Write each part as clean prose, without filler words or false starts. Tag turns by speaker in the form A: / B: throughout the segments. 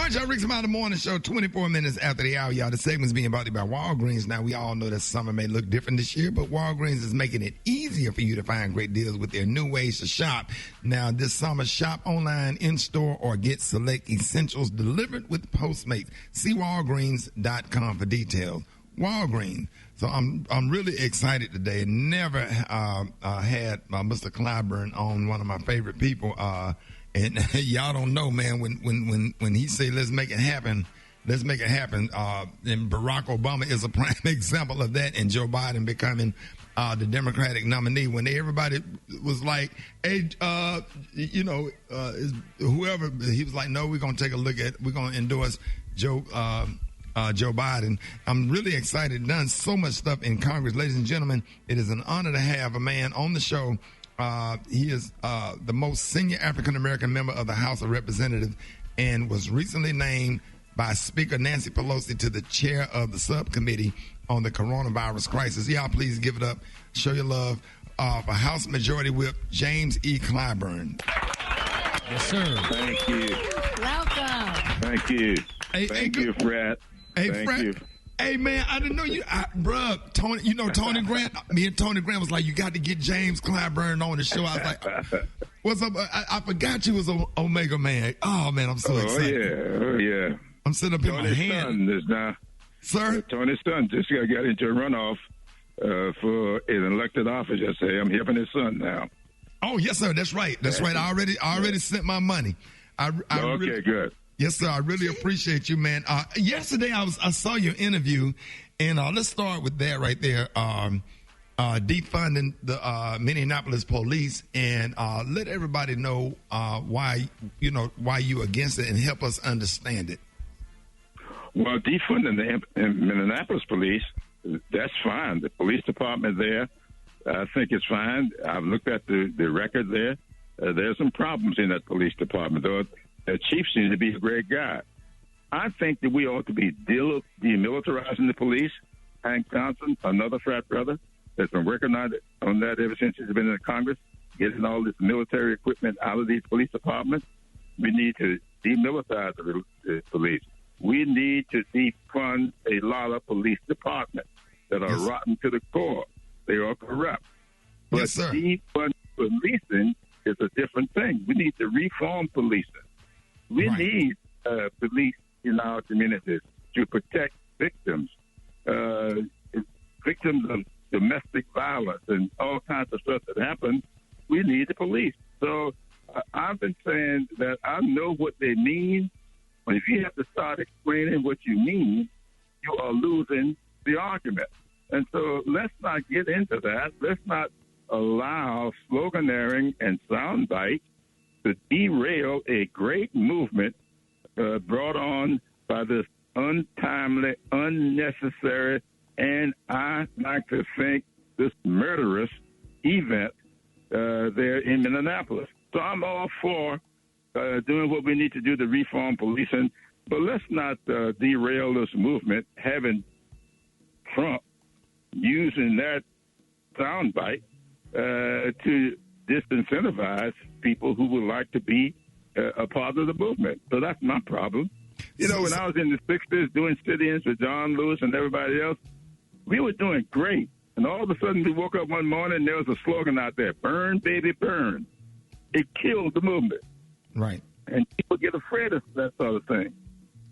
A: right, y'all. Rick's Smiley Morning Show, 24 minutes after the hour, y'all. The segment's being brought to you by Walgreens. Now, we all know that summer may look different this year, but Walgreens is making it easier for you to find great deals with their new ways to shop. Now, this summer, shop online, in-store, or get select essentials delivered with Postmates. See Walgreens.com for details. Walgreens. So I'm really excited today. Never had Mr. Clyburn on, one of my favorite people. And y'all don't know, man, when he say, let's make it happen. And Barack Obama is a prime example of that, and Joe Biden becoming the Democratic nominee. When everybody was like, hey, whoever, he was like, no, we're going to endorse Joe Biden. I'm really excited. Done so much stuff in Congress. Ladies and gentlemen, it is an honor to have a man on the show. He is the most senior African-American member of the House of Representatives and was recently named by Speaker Nancy Pelosi to the chair of the subcommittee on the coronavirus crisis. Y'all please give it up. Show your love for House Majority Whip James E. Clyburn.
B: Yes, sir.
C: Thank you.
D: Welcome.
C: Thank you. Thank you, Fred.
A: Hey,
C: Thank
A: Fred.
C: you.
A: Hey, man, I didn't know you. Bruh, Tony Grant, me and Tony Grant was like, you got to get James Clyburn on the show. I was like, what's up? I forgot you was an Omega man. Oh, man, I'm so excited.
C: Oh, yeah.
A: I'm sitting up in my hand.
C: Son is now.
A: Sir?
C: Tony's son just got into a runoff for an elected office yesterday. I'm helping his son now.
A: Oh, yes, sir. That's right. That's right. I already sent my money.
C: Okay, good.
A: Yes, sir. I really appreciate you, man. Yesterday, I saw your interview, and let's start with that right there. Defunding the Minneapolis police, and let everybody know why you against it, and help us understand it.
C: Well, defunding the Minneapolis police, that's fine. The police department there, I think it's fine. I've looked at the record there. There's some problems in that police department, though. The chief seems to be a great guy. I think that we ought to be demilitarizing the police. Hank Johnson, another frat brother, has been working on that ever since he's been in Congress, getting all this military equipment out of these police departments. We need to demilitarize the police. We need to defund a lot of police departments that are rotten to the core. They are corrupt. But defund policing is a different thing. We need to reform policing. We need police in our communities to protect victims, victims of domestic violence and all kinds of stuff that happens. We need the police. So I've been saying that I know what they mean, but if you have to start explaining what you mean, you are losing the argument. And so let's not get into that. Let's not allow sloganeering and soundbite to derail a great movement brought on by this untimely, unnecessary, and I like to think this murderous event there in Minneapolis. So I'm all for doing what we need to do to reform policing, but let's not derail this movement, having Trump using that soundbite to disincentivize people who would like to be a part of the movement. So that's my problem. You know, when I was in the 60s doing sit-ins with John Lewis and everybody else, we were doing great. And all of a sudden we woke up one morning and there was a slogan out there, burn, baby, burn. It killed the movement.
A: Right.
C: And people get afraid of that sort of thing.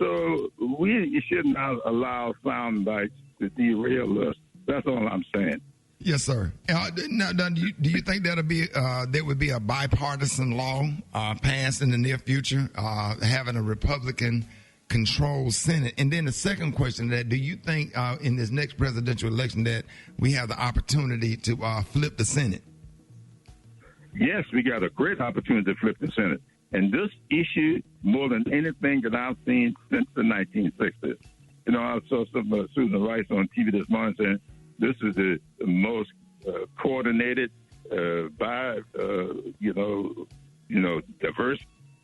C: So we should not allow sound bites to derail us. That's all I'm saying.
A: Yes, sir. Now, do you think there would be a bipartisan law passed in the near future, having a Republican-controlled Senate? And then the second question, do you think in this next presidential election that we have the opportunity to flip the Senate?
C: Yes, we got a great opportunity to flip the Senate. And this issue, more than anything that I've seen since the 1960s. You know, I saw some Susan Rice on TV this morning saying, this is the most coordinated, diverse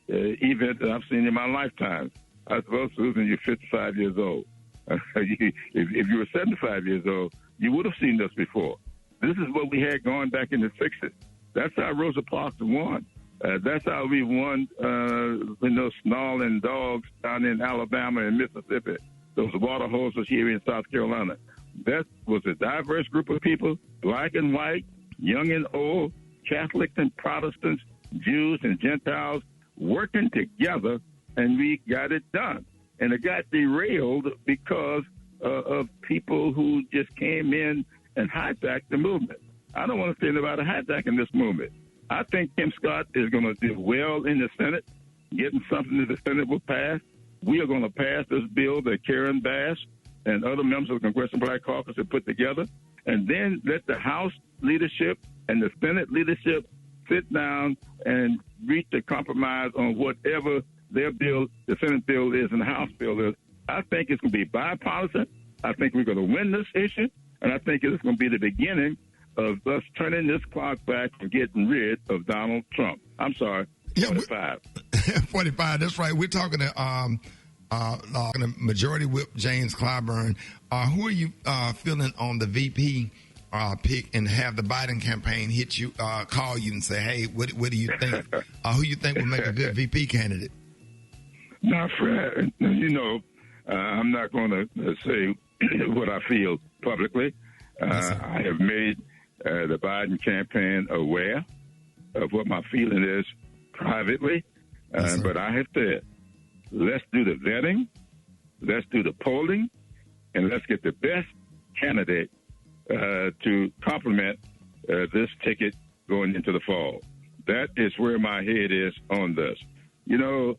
C: event that I've seen in my lifetime. I said, well, Susan, you're 55 years old. If you were 75 years old, you would have seen this before. This is what we had going back in the 60s. That's how Rosa Parks won. That's how we won, those snarling dogs down in Alabama and Mississippi, those water hoses here in South Carolina. That was a diverse group of people, black and white, young and old, Catholics and Protestants, Jews and Gentiles, working together, and we got it done. And it got derailed because of people who just came in and hijacked the movement. I don't want to say about hijacking this movement. I think Tim Scott is going to do well in the Senate, getting something that the Senate will pass. We are going to pass this bill that Karen Bass and other members of the Congressional Black Caucus have put together, and then let the House leadership and the Senate leadership sit down and reach a compromise on whatever their bill, the Senate bill is and the House bill is. I think it's going to be bipartisan. I think we're going to win this issue, and I think it's going to be the beginning of us turning this clock back and getting rid of Donald Trump. I'm sorry, 45.
A: 45, that's right. We're talking to Majority Whip James Clyburn. Who are you feeling on the VP pick, and have the Biden campaign hit you, call you and say, hey, what do you think? Who you think will make a good VP candidate?
C: Now, Fred, I'm not going to say what I feel publicly. I have made the Biden campaign aware of what my feeling is privately, but I have said, let's do the vetting, let's do the polling, and let's get the best candidate to complement this ticket going into the fall. That is where my head is on this.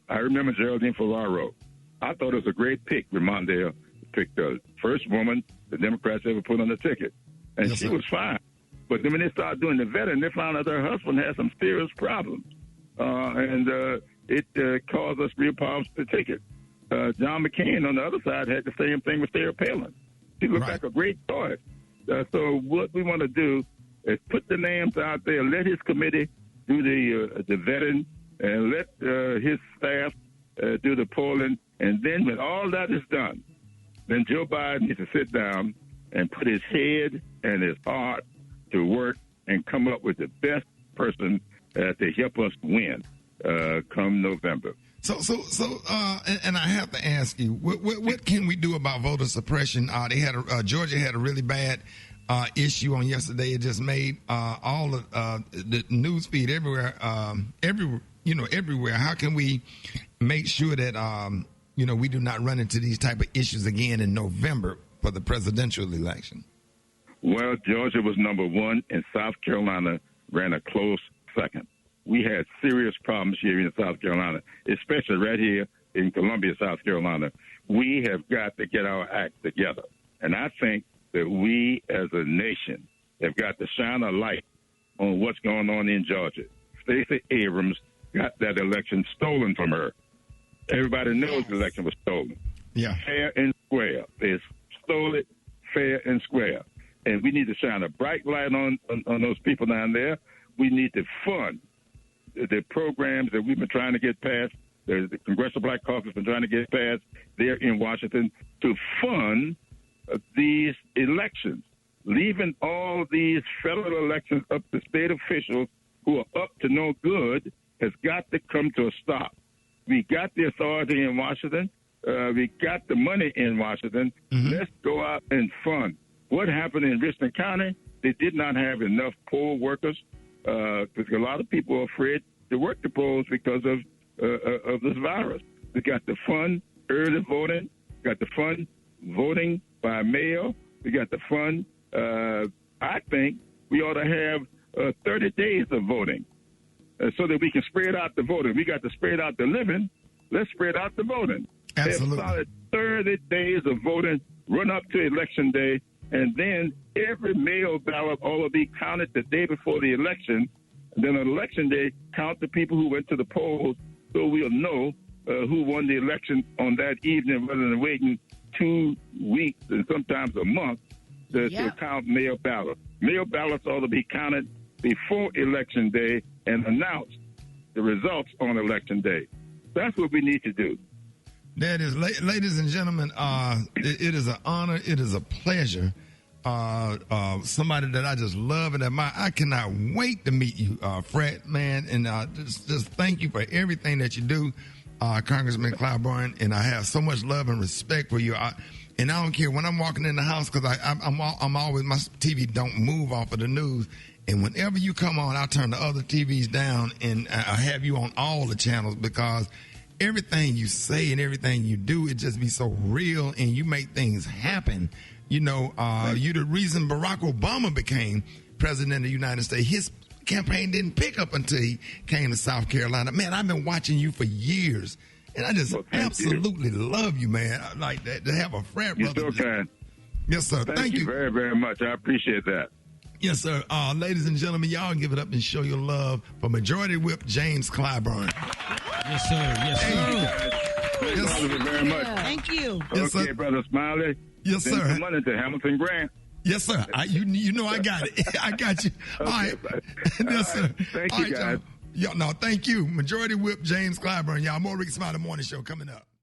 C: I remember Geraldine Ferraro. I thought it was a great pick when Mondale picked the first woman the Democrats ever put on the ticket. And she was fine. But then when they started doing the vetting, they found out her husband had some serious problems. And it caused us real problems with the ticket. John McCain on the other side had the same thing with Sarah Palin. She looked like a great choice. So what we want to do is put the names out there, let his committee do the vetting, and let his staff do the polling. And then when all that is done, then Joe Biden needs to sit down and put his head and his heart to work and come up with the best person to help us win come November.
A: So, and I have to ask you, what can we do about voter suppression? They had Georgia had a really bad issue on yesterday. It just made all of the news feed everywhere. Everywhere. How can we make sure that we do not run into these type of issues again in November for the presidential election?
C: Well, Georgia was number one, and South Carolina ran a close second. We had serious problems here in South Carolina, especially right here in Columbia, South Carolina. We have got to get our act together. And I think that we as a nation have got to shine a light on what's going on in Georgia. Stacey Abrams got that election stolen from her. Everybody knows the election was stolen.
A: Yeah.
C: Fair and square. They stole it fair and square. And we need to shine a bright light on those people down there. We need to fund the programs that we've been trying to get passed, the Congressional Black Caucus has been trying to get passed there in Washington, to fund these elections, leaving all these federal elections up to state officials who are up to no good has got to come to a stop. We got the authority in Washington. We got the money in Washington. Mm-hmm. Let's go out and fund. What happened in Richland County? They did not have enough poll workers because a lot of people are afraid to work the polls because of this virus. We got to fund early voting. We got to fund voting by mail. We got to fund. I think we ought to have 30 days of voting so that we can spread out the voting. We got to spread out the living. Let's spread out the voting.
A: Absolutely.
C: Have solid 30 days of voting, run up to Election Day, and then every mail ballot ought to be counted the day before the election. And then on Election Day, count the people who went to the polls so we'll know who won the election on that evening rather than waiting 2 weeks and sometimes a month to count mail ballots. Mail ballots ought to be counted before Election Day and announce the results on Election Day. That's what we need to do.
A: That is, ladies and gentlemen, it is an honor. It is a pleasure somebody that I just love and admire. I cannot wait to meet you, Fred, man. And just thank you for everything that you do, Congressman Clyburn. And I have so much love and respect for you. And I don't care when I'm walking in the house because I'm always, my TV don't move off of the news. And whenever you come on, I turn the other TVs down and I have you on all the channels because everything you say and everything you do, it just be so real and you make things happen. You know, you're the reason Barack Obama became president of the United States. His campaign didn't pick up until he came to South Carolina. Man, I've been watching you for years, and I just absolutely love you, man. I like that to have a frat brother.
C: You're so kind.
A: Yes, sir.
C: Thank you very, very much. I appreciate that.
A: Yes, sir. Ladies and gentlemen, y'all give it up and show your love for Majority Whip James Clyburn.
B: Yes, sir. Yes, sir.
C: Thank you very much.
D: Thank you.
A: Yes,
C: Okay,
A: sir.
C: Brother Smiley.
A: Yes,
C: Send
A: sir.
C: some money to Hamilton Grant.
A: Yes, sir. You know I got it. I got you. All right. Yes, sir.
C: Thank
A: All
C: you,
A: right,
C: guys.
A: y'all. No, thank you. Majority Whip James Clyburn. Y'all, more Rickey Smiley Morning Show coming up.